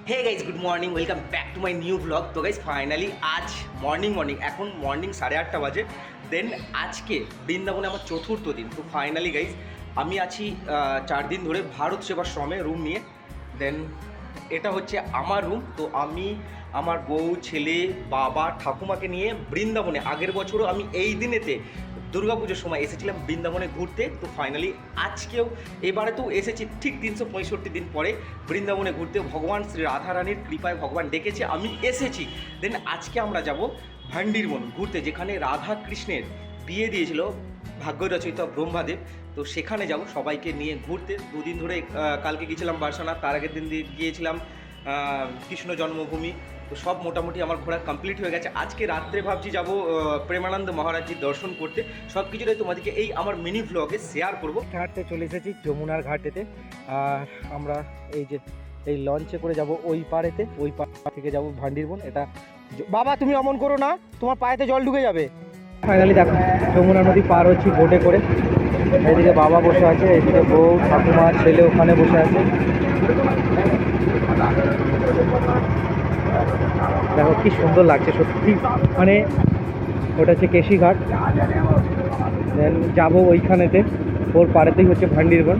Hey guys, good morning, welcome back to my new blog. তো guys finally আজ morning এখন morning 8:30 বাজে। দেন আজকে বৃন্দাবনে আমার চতুর্থ দিন। তো ফাইনালি গাইজ আমি আছি 4 দিন ধরে ভারত সেবাশ্রমে রুম নিয়ে। দেন এটা হচ্ছে আমার রুম। তো আমি আমার বউ, ছেলে, বাবা, ঠাকুমাকে নিয়ে বৃন্দাবনে, আগের বছরও আমি এই দিনেতে দুর্গাপুজোর সময় এসেছিলাম বৃন্দাবনে ঘুরতে। তো ফাইনালি আজকেও এবারে তো এসেছি ঠিক 365 দিন পরে বৃন্দাবনে ঘুরতে। ভগবান শ্রী রাধারানীর কৃপায় ভগবান ডেকেছে, আমি এসেছি। দেন আজকে আমরা যাব ভান্ডিরবন ঘুরতে, যেখানে রাধা কৃষ্ণের বিয়ে দিয়েছিল ভাগ্য রচয়িতা ব্রহ্মাদেব। তো সেখানে যাব সবাইকে নিয়ে ঘুরতে। দুদিন ধরে কালকে গিয়েছিলাম বার্সানা, তার আগের দিন গিয়েছিলাম কৃষ্ণ জন্মভূমি। তো সব মোটামুটি আমার ঘোরা কমপ্লিট হয়ে গেছে। আজকে রাত্রে ভাবছি যাব প্রেমানন্দ মহারাজজির দর্শন করতে। সব কিছুটাই তোমাদেরকে এই আমার মিনি ভ্লগে শেয়ার করবো। ঘাটতে চলে এসেছি, যমুনার ঘাটেতে। আর আমরা এই লঞ্চে করে যাব ওই পাড়েতে, ওই পাড় থেকে যাব ভান্ডিরবন। এটা বাবা তুমি অমন করো না, তোমার পায়েতে জল ঢুকে যাবে। ফাইনালি দেখো যমুনা নদী পার হচ্ছি বোটে করে। এইদিকে বাবা বসে আছে, এইদিকে বউ, ঠাকুমা, ছেলে ওখানে বসে আছে। দেখো কি সুন্দর লাগছে সত্যি, মানে ওটা হচ্ছে কেশিঘাট। দেন যাবো ওইখানেতে, ওর পাড়েতেই হচ্ছে ভান্ডিরবন।